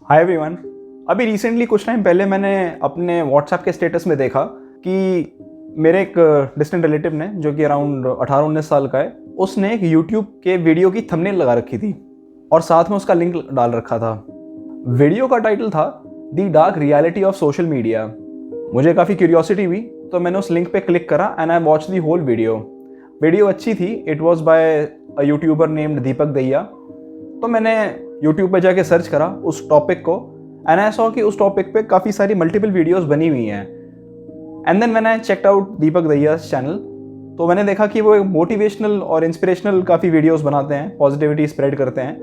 Hi everyone. अभी recently कुछ time पहले मैंने अपने व्हाट्सएप के स्टेटस में देखा कि मेरे एक डिस्टेंट रिलेटिव ने, जो कि अराउंड 18-19 साल का है, उसने एक यूट्यूब के वीडियो की थंबनेल लगा रखी थी और साथ में उसका लिंक डाल रखा था। वीडियो का टाइटल था the dark reality of social media. मुझे काफ़ी क्यूरियोसिटी हुई तो मैंने उस लिंक पे क्लिक करा and I watch the whole video अच्छी थी। It was by a YouTuber named Deepak Dahiya. तो मैंने यूट्यूब पे जाके सर्च करा उस टॉपिक को एंड आई सॉ कि उस टॉपिक पे काफ़ी सारी मल्टीपल वीडियोस बनी हुई हैं। एंड देन मैंने चेकड आउट दीपक दहिया's चैनल, तो मैंने देखा कि वो एक मोटिवेशनल और इंस्पिरेशनल काफ़ी वीडियोस बनाते हैं, पॉजिटिविटी स्प्रेड करते हैं।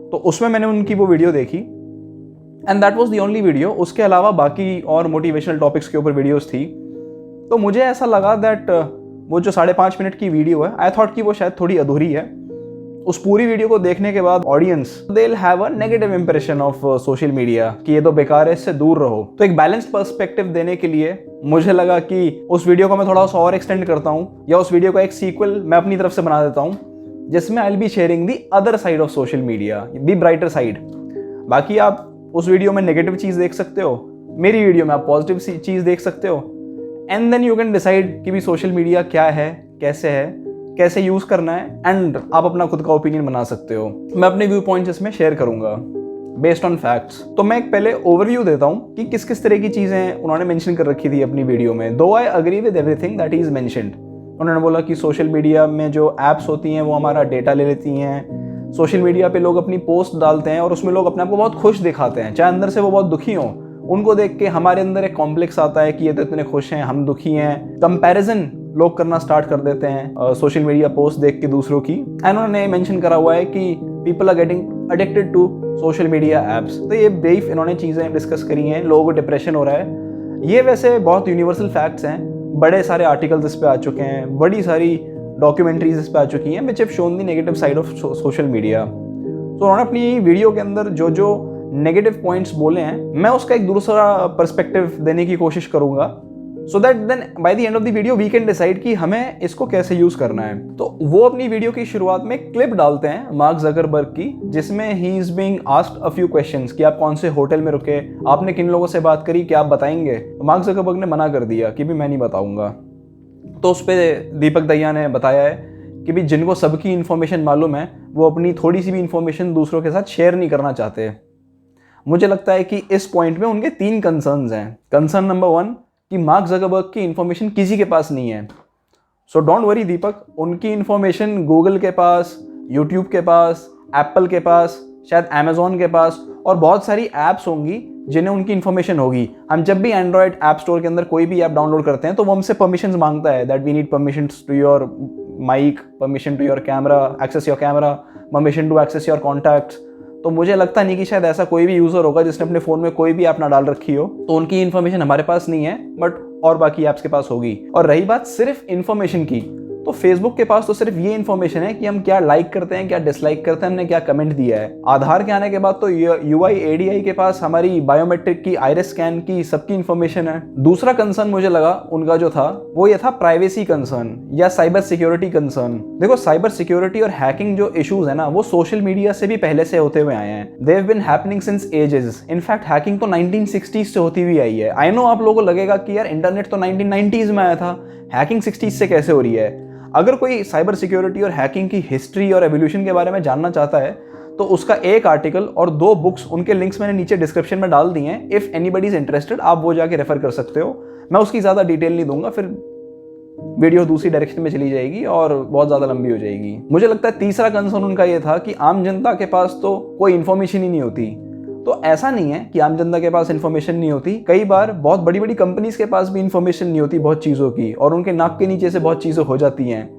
तो उसमें मैंने उनकी वो वीडियो देखी and that was the only video. उसके अलावा बाकी और मोटिवेशनल टॉपिक्स के ऊपर वीडियोस थी। तो मुझे ऐसा लगा दैट वो जो 5.5 मिनट की वीडियो है, आई थॉट कि वो शायद थोड़ी अधूरी है। उस पूरी वीडियो को देखने के बाद audience they will have a negative impression of social media कि ये तो बेकार है, इससे दूर रहो। तो एक बैलेंस्ड पर्सपेक्टिव देने के लिए मुझे लगा कि उस वीडियो को मैं थोड़ा सा और एक्सटेंड करता हूँ, या उस वीडियो का एक सीक्वल मैं अपनी तरफ से बना देता हूँ, जिसमें I will be sharing the other side of social media, the brighter side. बाकी आप उस वीडियो में नेगेटिव चीज़ देख सकते हो, मेरी वीडियो में आप पॉजिटिव चीज़ देख सकते हो, and then you can decide कि भी सोशल मीडिया क्या है, कैसे यूज़ करना है, एंड आप अपना खुद का ओपिनियन बना सकते हो। मैं अपने व्यू पॉइंट्स इसमें शेयर करूंगा बेस्ड ऑन फैक्ट्स। तो मैं एक पहले ओवरव्यू देता हूँ कि किस किस तरह की चीज़ें उन्होंने मेंशन कर रखी थी अपनी वीडियो में। दो I agree with everything that is mentioned. उन्होंने बोला कि सोशल मीडिया में जो ऐप्स होती हैं वो हमारा डेटा ले लेती हैं। सोशल मीडिया पे लोग अपनी पोस्ट डालते हैं और उसमें लोग अपने आप को बहुत खुश दिखाते हैं, चाहे अंदर से वो बहुत दुखी हों। उनको देख के हमारे अंदर एक कॉम्प्लेक्स आता है कि ये तो इतने खुश हैं, हम दुखी हैं। कंपैरिजन लोग करना स्टार्ट कर देते हैं सोशल मीडिया पोस्ट देख के दूसरों की। एंड उन्होंने मेंशन करा हुआ है कि people are getting addicted to social media apps. तो ये ब्रीफ इन्होंने चीज़ें डिस्कस करी हैं। लोगों को डिप्रेशन हो रहा है, ये वैसे बहुत यूनिवर्सल फैक्ट्स हैं। बड़े सारे आर्टिकल्स इस पे आ चुके हैं, बड़ी सारी डॉक्यूमेंट्रीज इस पे आ चुकी हैं which have shown the negative side of social media. तो उन्होंने अपनी वीडियो के अंदर जो जो नेगेटिव पॉइंट्स बोले हैं, मैं उसका एक दूसरा पर्सपेक्टिव देने की कोशिश करूंगा, so that then by the end of the video we can decide कि हमें इसको कैसे यूज करना है। तो वो अपनी वीडियो की शुरुआत में क्लिप डालते हैं मार्क जकरबर्ग की, जिसमें he is being asked a few questions कि आप कौन से होटल में रुके, आपने किन लोगों से बात करी, क्या आप बताएंगे। तो मार्क जकरबर्ग ने मना कर दिया कि भी मैं नहीं बताऊंगा। तो उस पर दीपक दहिया ने बताया है कि भी जिनको सबकी इन्फॉर्मेशन मालूम है वो अपनी थोड़ी सी भी इन्फॉर्मेशन दूसरों के साथ शेयर नहीं करना चाहते। मुझे लगता है कि इस पॉइंट में उनके 3 कंसर्न्स हैं। कंसर्न नंबर 1 कि मार्क जकरबर्ग की इन्फॉर्मेशन किसी के पास नहीं है। सो डोंट वरी दीपक, उनकी इन्फॉर्मेशन गूगल के पास, यूट्यूब के पास, एप्पल के पास, शायद अमेजोन के पास और बहुत सारी ऐप्स होंगी जिन्हें उनकी इन्फॉर्मेशन होगी। हम जब भी एंड्रॉयड ऐप स्टोर के अंदर कोई भी ऐप डाउनलोड करते हैं तो वो हमसे परमिशंस मांगता है that we need permission to your mic, permission to your camera, access your camera, permission to access your contacts. तो मुझे लगता नहीं कि शायद ऐसा कोई भी यूज़र होगा जिसने अपने फ़ोन में कोई भी ऐप ना डाल रखी हो। तो उनकी इन्फॉर्मेशन हमारे पास नहीं है, बट और बाकी ऐप्स के पास होगी। और रही बात सिर्फ इन्फॉर्मेशन की, तो फेसबुक के पास तो सिर्फ ये इन्फॉर्मेशन है कि हम क्या लाइक करते हैं, क्या डिसलाइक करते हैं, हमने क्या कमेंट दिया है। आधार के आने के बाद तो UIADI के पास हमारी बायोमेट्रिक की, आइरिस स्कैन की, सबकी इन्फॉर्मेशन है। दूसरा कंसर्न मुझे लगा उनका जो था वो ये था प्राइवेसी कंसर्न या साइबर सिक्योरिटी कंसर्न। देखो, साइबर सिक्योरिटी और हैकिंग जो इशूज है ना, वो सोशल मीडिया से भी पहले से होते हुए आए हैं। They have been happening since ages. In fact hacking तो 1960s से होती हुई आई है। आई नो आप लोगों को लगेगा कि यार इंटरनेट तो 1990s में आया था, हैकिंग 60s से कैसे हो रही है। अगर कोई साइबर सिक्योरिटी और हैकिंग की हिस्ट्री और एवोल्यूशन के बारे में जानना चाहता है तो उसका एक आर्टिकल और 2 बुक्स, उनके लिंक्स मैंने नीचे डिस्क्रिप्शन में डाल दिए हैं। इफ़ एनीबडी इज इंटरेस्टेड, आप वो जाके रेफर कर सकते हो। मैं उसकी ज़्यादा डिटेल नहीं दूंगा, फिर वीडियो दूसरी डायरेक्शन में चली जाएगी और बहुत ज़्यादा लंबी हो जाएगी। मुझे लगता है तीसरा कंसर्न उनका ये था कि आम जनता के पास तो कोई इन्फॉर्मेशन ही नहीं होती। तो ऐसा नहीं है कि आम जनता के पास इन्फॉर्मेशन नहीं होती, कई बार बहुत बड़ी बड़ी कंपनीज के पास भी इन्फॉर्मेशन नहीं होती बहुत चीज़ों की, और उनके नाक के नीचे से बहुत चीज़ें हो जाती हैं।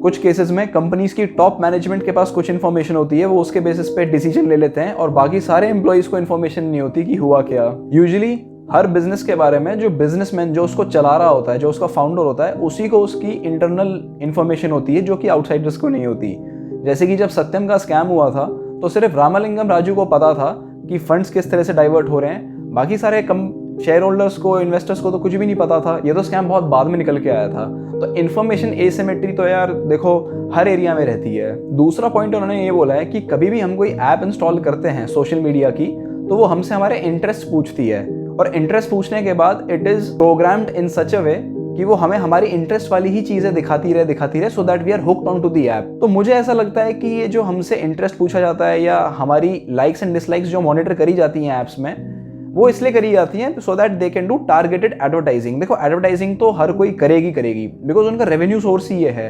कुछ केसेस में कंपनीज की टॉप मैनेजमेंट के पास कुछ इन्फॉर्मेशन होती है, वो उसके बेसिस पे डिसीजन ले लेते हैं और बाकी सारे एम्प्लॉइज को इन्फॉर्मेशन नहीं होती कि हुआ क्या। यूजुअली हर बिजनेस के बारे में जो बिजनेसमैन, जो उसको चला रहा होता है, जो उसका फाउंडर होता है, उसी को उसकी इंटरनल इन्फॉर्मेशन होती है जो कि आउटसाइडर्स को नहीं होती। जैसे कि जब सत्यम का स्कैम हुआ था तो सिर्फ रामालिंगम राजू को पता था कि फंड्स किस तरह से डाइवर्ट हो रहे हैं, बाकी सारे शेयर होल्डर्स को, इन्वेस्टर्स को तो कुछ भी नहीं पता था। ये तो स्कैम बहुत बाद में निकल के आया था। तो इन्फॉर्मेशन एसिमेट्री तो यार देखो हर एरिया में रहती है। दूसरा पॉइंट उन्होंने ये बोला है कि कभी भी हम कोई ऐप इंस्टॉल करते हैं सोशल मीडिया की, तो वो हमसे हमारे इंटरेस्ट पूछती है, और इंटरेस्ट पूछने के बाद इट इज़ प्रोग्राम्ड इन सच अ वे कि वो हमें हमारी इंटरेस्ट वाली ही चीज़ें दिखाती रहे so that we are hooked on to the app. तो मुझे ऐसा लगता है कि ये जो हमसे इंटरेस्ट पूछा जाता है या हमारी लाइक्स एंड डिसलाइक्स जो मॉनिटर करी जाती हैं ऐप्स में, वो इसलिए करी जाती हैं so that they can do targeted advertising. देखो एडवर्टाइजिंग तो हर कोई करेगी बिकॉज उनका रेवेन्यू सोर्स ही ये है।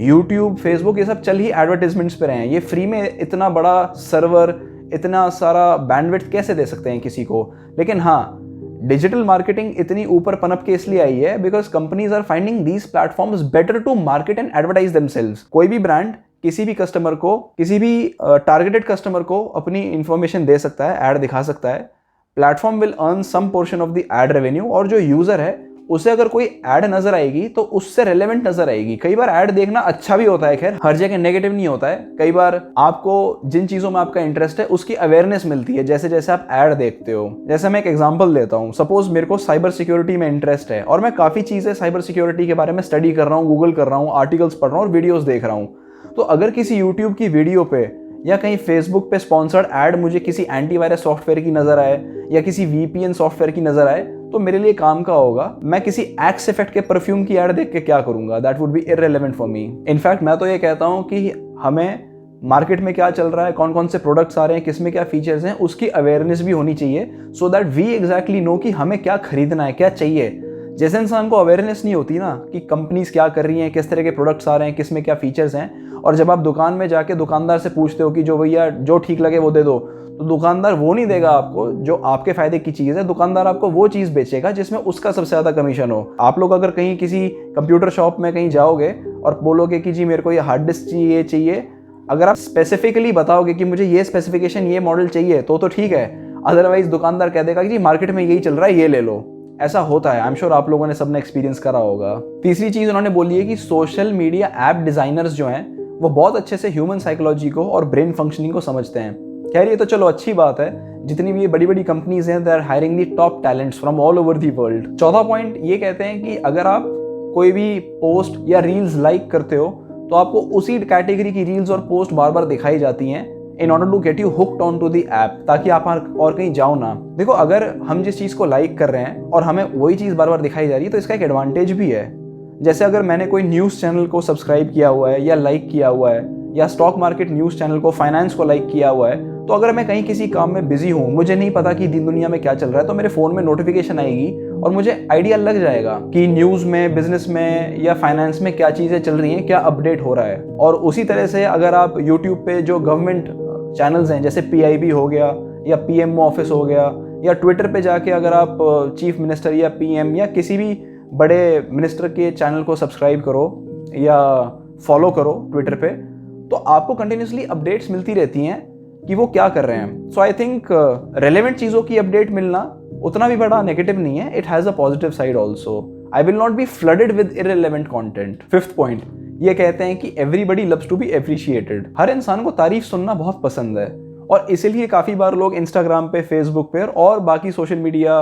यूट्यूब, फेसबुक, ये सब चल ही एडवर्टाइजमेंट्स पे रहे हैं। ये फ्री में इतना बड़ा सर्वर, इतना सारा बैंडविड्थ कैसे दे सकते हैं किसी को। लेकिन हाँ, डिजिटल मार्केटिंग इतनी ऊपर पनप के इसलिए आई है because companies are finding these platforms better to market and advertise themselves. कोई भी ब्रांड किसी भी कस्टमर को, किसी भी टारगेटेड कस्टमर को अपनी इंफॉर्मेशन दे सकता है, ऐड दिखा सकता है। Platform will earn some portion of the ad revenue, और जो यूजर है उसे अगर कोई ऐड नजर आएगी तो उससे रेलेवेंट नजर आएगी। कई बार ऐड देखना अच्छा भी होता है, खैर हर जगह नेगेटिव नहीं होता है। कई बार आपको जिन चीजों में आपका इंटरेस्ट है उसकी अवेयरनेस मिलती है जैसे जैसे आप ऐड देखते हो। जैसे मैं एक एग्जांपल देता हूँ, सपोज मेरे को साइबर सिक्योरिटी में इंटरेस्ट है और मैं काफी चीजें साइबर सिक्योरिटी के बारे में स्टडी कर रहा हूँ, गूगल कर रहा हूँ, आर्टिकल्स पढ़ रहा हूँ और वीडियोज देख रहा हूँ। तो अगर किसी यूट्यूब की वीडियो पे या कहीं फेसबुक पे स्पॉन्सर्ड ऐड मुझे किसी एंटीवायरस सॉफ्टवेयर की नजर आए या किसी वीपीएन सॉफ्टवेयर की नजर आए तो मेरे लिए काम का होगा। मैं किसी एक्स इफेक्ट के परफ्यूम की ऐड देख के क्या करूंगा? That would be irrelevant for me. In fact मैं तो ये कहता हूं कि हमें मार्केट में क्या चल रहा है, कौन कौन से प्रोडक्ट्स आ रहे हैं, किसमें क्या फीचर्स हैं, उसकी अवेयरनेस भी होनी चाहिए so that we exactly know कि हमें क्या खरीदना है, क्या चाहिए। जैसे इंसान को अवेयरनेस नहीं होती ना कि कंपनीज क्या कर रही हैं, किस तरह के प्रोडक्ट्स आ रहे हैं, किसमें क्या फीचर्स हैं, और जब आप दुकान में जाके दुकानदार से पूछते हो कि जो भैया जो ठीक लगे वो दे दो, तो दुकानदार वो नहीं देगा आपको जो आपके फायदे की चीज़ है। दुकानदार आपको वो चीज़ बेचेगा जिसमें उसका सबसे ज़्यादा कमीशन हो। आप लोग अगर कहीं किसी कंप्यूटर शॉप में कहीं जाओगे और बोलोगे कि जी मेरे को ये हार्ड डिस्क चाहिए, अगर आप स्पेसिफिकली बताओगे कि मुझे ये स्पेसिफिकेशन, ये मॉडल चाहिए तो ठीक है। अदरवाइज दुकानदार कह देगा कि जी मार्केट में यही चल रहा है, ये ले लो। ऐसा होता है, आई एम श्योर आप लोगों ने सबने एक्सपीरियंस करा होगा। तीसरी चीज़ उन्होंने बोली है कि सोशल मीडिया ऐप डिज़ाइनर्स जो हैं वो बहुत अच्छे से ह्यूमन साइकोलॉजी को और ब्रेन फंक्शनिंग को समझते हैं। खैर ये तो चलो अच्छी बात है, जितनी भी ये बड़ी बड़ी कंपनीज हैं they are hiring the top talents from all over the world. चौथा पॉइंट ये कहते हैं कि अगर आप कोई भी पोस्ट या रील्स लाइक करते हो तो आपको उसी कैटेगरी की रील्स और पोस्ट बार बार दिखाई जाती हैं in order to get you hooked on to the app, ताकि आप और कहीं जाओ ना। देखो अगर हम जिस चीज़ को लाइक कर रहे हैं और हमें वही चीज़ बार बार दिखाई जा रही है तो इसका एक एडवांटेज भी है। जैसे अगर मैंने कोई न्यूज़ चैनल को सब्सक्राइब किया हुआ है या लाइक किया हुआ है, या स्टॉक मार्केट न्यूज़ चैनल को, फाइनेंस को लाइक किया हुआ है, तो अगर मैं कहीं किसी काम में बिजी हूँ, मुझे नहीं पता कि दिन दुनिया में क्या चल रहा है, तो मेरे फ़ोन में नोटिफिकेशन आएगी और मुझे आइडिया लग जाएगा कि न्यूज़ में, बिजनेस में या फाइनेंस में क्या चीज़ें चल रही हैं, क्या अपडेट हो रहा है। और उसी तरह से अगर आप यूट्यूब पे जो गवर्नमेंट चैनल्स हैं जैसे PIB हो गया या PMO ऑफिस हो गया, या ट्विटर पे जाके अगर आप चीफ मिनिस्टर या PM या किसी भी बड़े मिनिस्टर के चैनल को सब्सक्राइब करो या फॉलो करो ट्विटर पे, तो आपको कंटिन्यूसली अपडेट्स मिलती रहती हैं कि वो क्या कर रहे हैं। सो आई थिंक रेलेवेंट चीज़ों की अपडेट मिलना उतना भी बड़ा नेगेटिव नहीं है, it has a positive side also. I will not be flooded with irrelevant content. Fifth point ये कहते हैं कि everybody loves to be appreciated. हर इंसान को तारीफ सुनना बहुत पसंद है और इसीलिए काफ़ी बार लोग इंस्टाग्राम पे, फेसबुक पे और बाकी सोशल मीडिया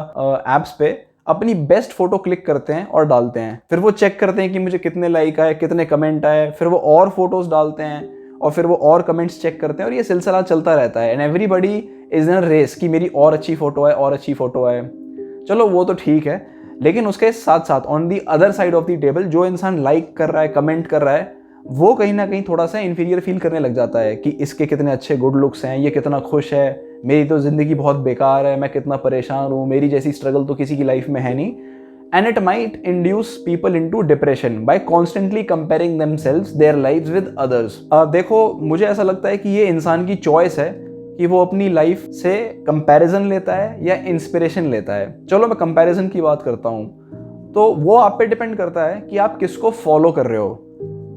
ऐप्स पे अपनी बेस्ट फोटो क्लिक करते हैं और डालते हैं। फिर वो चेक करते हैं कि मुझे कितने लाइक आए, कितने कमेंट आए, फिर वो और फोटोज डालते हैं और फिर वो और कमेंट्स चेक करते हैं और ये सिलसिला चलता रहता है। And everybody is in a race कि मेरी और अच्छी फोटो आए और अच्छी फोटो आए। चलो वो तो ठीक है, लेकिन उसके साथ साथ on the other side of the table जो इंसान लाइक कर रहा है, कमेंट कर रहा है, वो कहीं ना कहीं थोड़ा सा इन्फीरियर फील करने लग जाता है कि इसके कितने अच्छे गुड लुक्स हैं, ये कितना खुश है, मेरी तो ज़िंदगी बहुत बेकार है, मैं कितना परेशान हूँ, मेरी जैसी स्ट्रगल तो किसी की लाइफ में है नहीं। And it might induce people into depression by constantly comparing themselves their lives with others. देखो मुझे ऐसा लगता है कि ये इंसान की चॉइस है कि वो अपनी लाइफ से कंपैरिजन लेता है या इंस्पिरेशन लेता है। चलो मैं कंपैरिजन की बात करता हूँ, तो वो आप पे डिपेंड करता है कि आप किसको फॉलो कर रहे हो।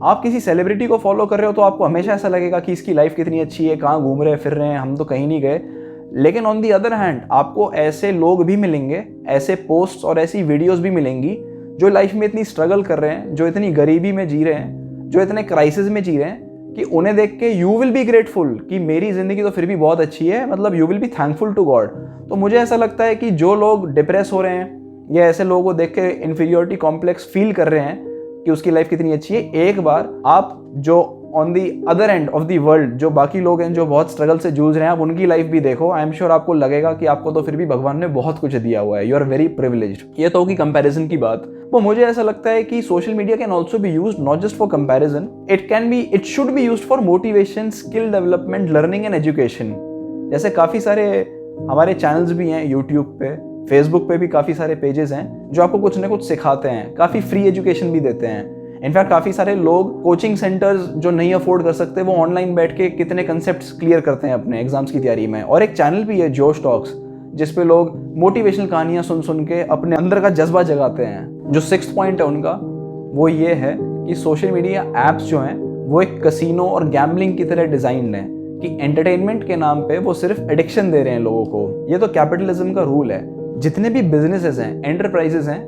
आप किसी सेलिब्रिटी को फॉलो कर रहे हो तो आपको हमेशा ऐसा लगेगा कि इसकी लाइफ कितनी अच्छी है, कहाँ घूम रहे फिर रहे हैं, हम तो कहीं नहीं गए। लेकिन ऑन दी अदर हैंड आपको ऐसे लोग भी मिलेंगे, ऐसे पोस्ट्स और ऐसी वीडियोस भी मिलेंगी जो लाइफ में इतनी स्ट्रगल कर रहे हैं, जो इतनी गरीबी में जी रहे हैं, जो इतने क्राइसिस में जी रहे हैं कि उन्हें देख के यू विल बी ग्रेटफुल कि मेरी ज़िंदगी तो फिर भी बहुत अच्छी है, मतलब you will be thankful to God. तो मुझे ऐसा लगता है कि जो लोग डिप्रेस हो रहे हैं या ऐसे लोगों को देख के इन्फीरियोरिटी कॉम्प्लेक्स फील कर रहे हैं कि उसकी लाइफ कितनी अच्छी है, एक बार आप जो on the other end of the world जो बाकी लोग हैं जो बहुत स्ट्रगल से जूझ रहे हैं, आप उनकी लाइफ भी देखो। आई एम श्योर आपको लगेगा कि आपको तो फिर भी भगवान ने बहुत कुछ दिया हुआ है, यू आर वेरी प्रिविलेज्ड। ये तो होगी कंपैरिजन की बात। वो मुझे ऐसा लगता है कि social media can also be used not just for comparison, it should be used for motivation, skill development, learning and education. जैसे काफ़ी सारे हमारे चैनल्स भी हैं यूट्यूब पे, फेसबुक पे भी काफ़ी सारे पेजेस हैं जो आपको कुछ ना कुछ सिखाते हैं, काफ़ी फ्री एजुकेशन भी देते हैं। इनफैक्ट काफ़ी सारे लोग कोचिंग सेंटर्स जो नहीं अफोर्ड कर सकते वो ऑनलाइन बैठ के कितने कंसेप्ट्स क्लियर करते हैं अपने एग्जाम्स की तैयारी में। और एक चैनल भी है जोश टॉक्स, जिस पे लोग मोटिवेशनल कहानियां सुन सुन के अपने अंदर का जज्बा जगाते हैं। जो 6th पॉइंट है उनका वो ये है कि सोशल मीडिया ऐप्स जो हैं वो एक कसिनो और गैम्बलिंग की तरह डिजाइंड है कि एंटरटेनमेंट के नाम पे वो सिर्फ एडिक्शन दे रहे हैं लोगों को। ये तो कैपिटलिज्म का रूल है। जितने भी बिजनेसेस हैं, एंटरप्राइजेस हैं,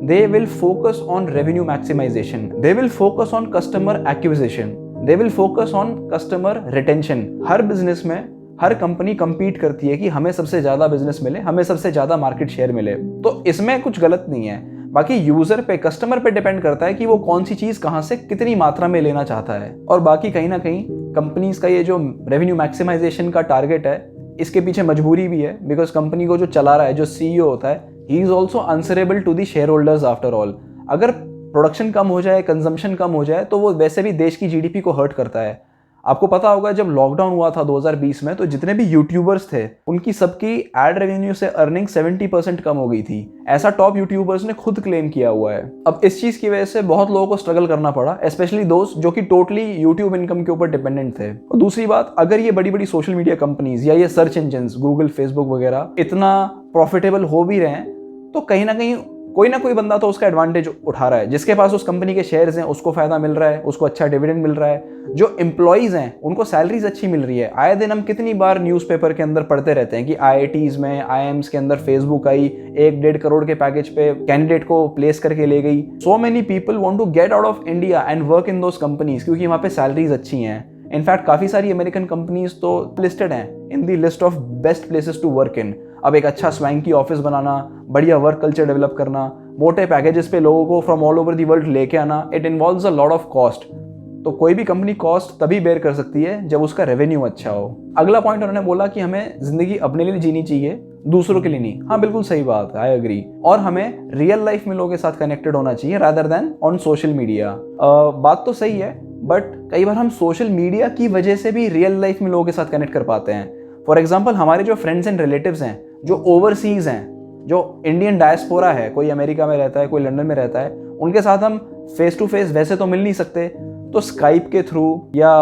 they will focus on revenue maximization, they will focus on customer acquisition, they will focus on customer retention। Her business में हर कंपनी compete करती है कि हमें सबसे ज्यादा बिजनेस मिले, हमें सबसे ज्यादा मार्केट शेयर मिले, तो इसमें कुछ गलत नहीं है। बाकी यूजर पे, कस्टमर पे डिपेंड करता है कि वो कौन सी चीज कहां से कितनी मात्रा में लेना चाहता है। और बाकी कहीं ना कहीं कंपनीज का ये जो रेवेन्यू मैक्सिमाइजेशन का टारगेट है, इसके पीछे मजबूरी भी है, बिकॉज कंपनी को जो चला रहा है, जो सीईओ होता है, he is also answerable to the shareholders after all. अगर प्रोडक्शन कम हो जाए, कंजम्पशन कम हो जाए, तो वो वैसे भी देश की जीडीपी को हर्ट करता है। आपको पता होगा जब लॉकडाउन हुआ था 2020 में, तो जितने भी यूट्यूबर्स थे उनकी सबकी एड रेवेन्यू से अर्निंग 70% कम हो गई थी। ऐसा टॉप यूट्यूबर्स ने खुद क्लेम किया हुआ है। अब इस चीज की वजह से बहुत लोगों को स्ट्रगल करना पड़ा, स्पेशली दोस्त जो कि टोटली यूट्यूब इनकम के ऊपर डिपेंडेंट थे। और दूसरी बात, अगर ये बड़ी बड़ी सोशल मीडिया कंपनीज या ये सर्च इंजन गूगल, फेसबुक वगैरह इतना प्रॉफिटेबल हो भी रहे हैं, तो कहीं ना कोई बंदा तो उसका एडवांटेज उठा रहा है। जिसके पास उस कंपनी के शेयर्स हैं उसको फायदा मिल रहा है, उसको अच्छा डिविडेंड मिल रहा है। जो एम्प्लॉइज हैं उनको सैलरीज अच्छी मिल रही है। आए दिन हम कितनी बार न्यूज़पेपर के अंदर पढ़ते रहते हैं कि आईआईटीज में, आईएम्स के अंदर फेसबुक आई, 1-1.5 करोड़ के पैकेज पे कैंडिडेट को प्लेस करके ले गई। So many people want to get out of India and work in those companies, क्योंकि वहाँ पे सैलरीज अच्छी हैं। इनफैक्ट काफ़ी सारी अमेरिकन कंपनीज तो लिस्टेड हैं in the list of best places to work in. अब एक अच्छा स्वैंकी ऑफिस बनाना, बढ़िया वर्क कल्चर डेवलप करना, मोटे पैकेजेस पे लोगों को from all over the world लेके आना, it involves a lot of cost. तो कोई भी कंपनी कॉस्ट तभी बेयर कर सकती है जब उसका रेवेन्यू अच्छा हो। अगला पॉइंट उन्होंने बोला कि हमें जिंदगी अपने लिए जीनी चाहिए, दूसरों के लिए नहीं। हाँ, बिल्कुल सही बात है, आई एग्री। और हमें रियल लाइफ में लोगों के साथ कनेक्टेड होना चाहिए rather than on social media. बात तो सही है, बट कई बार हम सोशल मीडिया की वजह से भी रियल लाइफ में लोगों के साथ कनेक्ट कर पाते हैं। फॉर एग्जाम्पल, हमारे जो फ्रेंड्स एंड रिलेटिव्स हैं जो ओवरसीज हैं, जो इंडियन डायस्पोरा है, कोई अमेरिका में रहता है, कोई लंदन में रहता है, उनके साथ हम फेस टू फेस वैसे तो मिल नहीं सकते, तो स्काइप के थ्रू या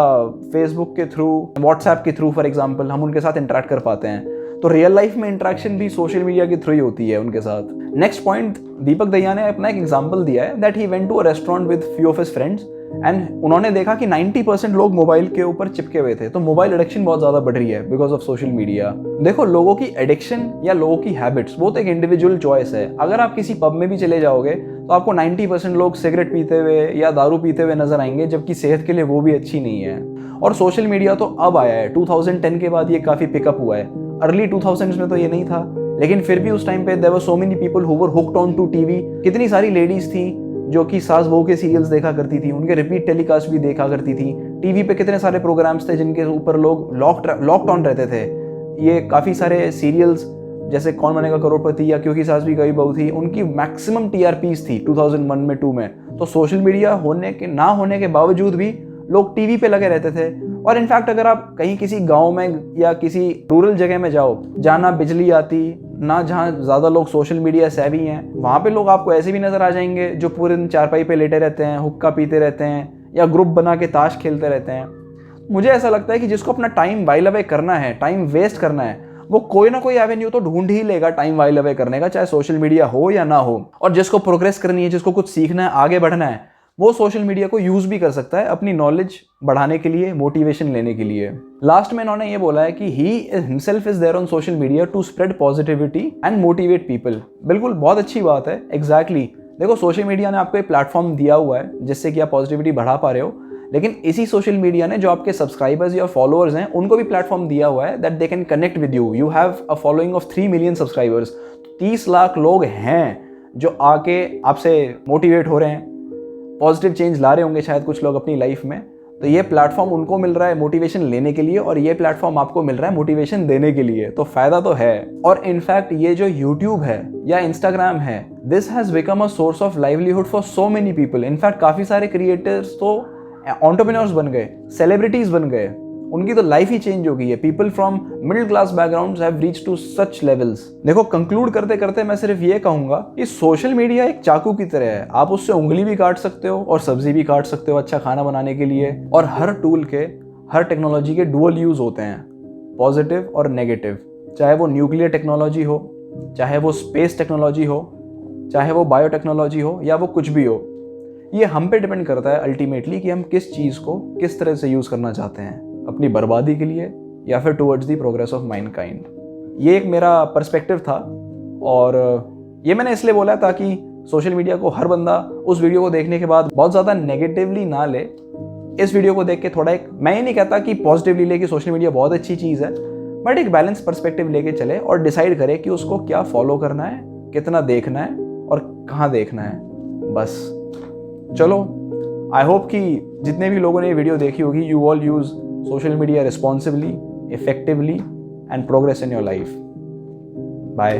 फेसबुक के थ्रू, व्हाट्सएप के थ्रू फॉर एग्जांपल हम उनके साथ इंटरेक्ट कर पाते हैं। तो रियल लाइफ में इंटरेक्शन भी सोशल मीडिया के थ्रू ही होती है उनके साथ। नेक्स्ट पॉइंट, दीपक दहिया ने अपना एक एग्जांपल दिया है that he went to a restaurant with few of his friends and उन्होंने देखा कि 90% लोग मोबाइल के ऊपर चिपके हुए थे। तो मोबाइल एडिक्शन बहुत ज़्यादा बढ़ रही है बिकॉज ऑफ सोशल मीडिया। देखो, लोगों की एडिक्शन या लोगों की हैबिट्स वो तो एक इंडिविजुअल चॉइस है। अगर आप किसी पब में भी चले जाओगे तो आपको 90% लोग सिगरेट पीते हुए या दारू पीते हुए नजर आएंगे, जबकि सेहत के लिए वो भी अच्छी नहीं है। और सोशल मीडिया तो अब आया है, 2010 के बाद ये काफ़ी पिकअप हुआ है। अर्ली 2000s में तो ये नहीं था, लेकिन फिर भी उस टाइम पे there were so many people who were hooked on to TV. कितनी सारी लेडीज थी जो कि सास बहू के सीरियल्स देखा करती थी, उनके रिपीट टेलीकास्ट भी देखा करती थी। टीवी पे कितने सारे प्रोग्राम्स थे जिनके ऊपर लोग लॉक्ड ऑन रहते थे। ये काफ़ी सारे सीरियल्स जैसे कौन बनेगा करोड़पति या क्योंकि सास भी कभी बहू थी, उनकी मैक्सिमम टीआरपीज थी 2001 में, 2 में। तो सोशल मीडिया होने के बावजूद भी लोग टीवी पे लगे रहते थे। और इनफैक्ट अगर आप कहीं किसी गांव में या किसी रूरल जगह में जाओ जहाँ ना बिजली आती, ना जहाँ ज़्यादा लोग सोशल मीडिया सेवी हैं, वहाँ पे लोग आपको ऐसे भी नज़र आ जाएंगे जो पूरे दिन चारपाई पे लेटे रहते हैं, हुक्का पीते रहते हैं या ग्रुप बना के ताश खेलते रहते हैं। मुझे ऐसा लगता है कि जिसको अपना टाइम वाइल अवे करना है, टाइम वेस्ट करना है, वो कोई ना कोई एवेन्यू तो ढूंढ ही लेगा टाइम वाइल अवे करने का, चाहे सोशल मीडिया हो या ना हो। और जिसको प्रोग्रेस करनी है, जिसको कुछ सीखना है, आगे बढ़ना है, वो सोशल मीडिया को यूज भी कर सकता है अपनी नॉलेज बढ़ाने के लिए, मोटिवेशन लेने के लिए। लास्ट में इन्होंने ये बोला है कि he himself is there on social media to spread positivity and motivate people. बिल्कुल, बहुत अच्छी बात है। एग्जैक्टली देखो, सोशल मीडिया ने आपको एक प्लेटफॉर्म दिया हुआ है जिससे कि आप पॉजिटिविटी बढ़ा पा रहे हो, लेकिन इसी सोशल मीडिया ने जो आपके सब्सक्राइबर्स या फॉलोअर्स हैं उनको भी प्लेटफॉर्म दिया हुआ है that they can connect with you. You have a following of 3 million subscribers. 30 lakh लोग हैं जो आके आपसे मोटिवेट हो रहे हैं, पॉजिटिव चेंज ला रहे होंगे शायद कुछ लोग अपनी लाइफ में। तो ये प्लेटफॉर्म उनको मिल रहा है मोटिवेशन लेने के लिए और ये प्लेटफॉर्म आपको मिल रहा है मोटिवेशन देने के लिए, तो फायदा तो है। और इनफैक्ट ये जो यूट्यूब है या इंस्टाग्राम है, this has become a source of livelihood for so many people. In fact काफी सारे क्रिएटर्स तो एंटरप्रेन्योर्स बन गए, सेलिब्रिटीज बन गए, उनकी तो लाइफ ही चेंज हो गई है। People from middle class backgrounds have reached to such levels. देखो, कंक्लूड करते करते मैं सिर्फ ये कहूंगा कि सोशल मीडिया एक चाकू की तरह है। आप उससे उंगली भी काट सकते हो और सब्जी भी काट सकते हो अच्छा खाना बनाने के लिए। और हर टूल के, हर टेक्नोलॉजी के डुअल यूज होते हैं, पॉजिटिव और नेगेटिव। चाहे वो न्यूक्लियर टेक्नोलॉजी हो, चाहे वो स्पेस टेक्नोलॉजी हो, चाहे वो बायोटेक्नोलॉजी हो, या वो कुछ भी हो, ये हम पे डिपेंड करता है अल्टीमेटली कि हम किस चीज़ को किस तरह से यूज़ करना चाहते हैं, अपनी बर्बादी के लिए या फिर टुवर्ड्स द प्रोग्रेस ऑफ माइनकाइंड। ये एक मेरा पर्सपेक्टिव था और ये मैंने इसलिए बोला ताकि सोशल मीडिया को हर बंदा उस वीडियो को देखने के बाद बहुत ज़्यादा नेगेटिवली ना ले। इस वीडियो को देख के थोड़ा एक, मैं ये नहीं कहता कि पॉजिटिवली ले कि सोशल मीडिया बहुत अच्छी चीज़ है, बट एक बैलेंस पर्सपेक्टिव लेके चले और डिसाइड करे कि उसको क्या फॉलो करना है, कितना देखना है और कहाँ देखना है। बस चलो, आई होप कि जितने भी लोगों ने ये वीडियो देखी होगी, you all use social media responsibly, effectively and progress in your life. Bye.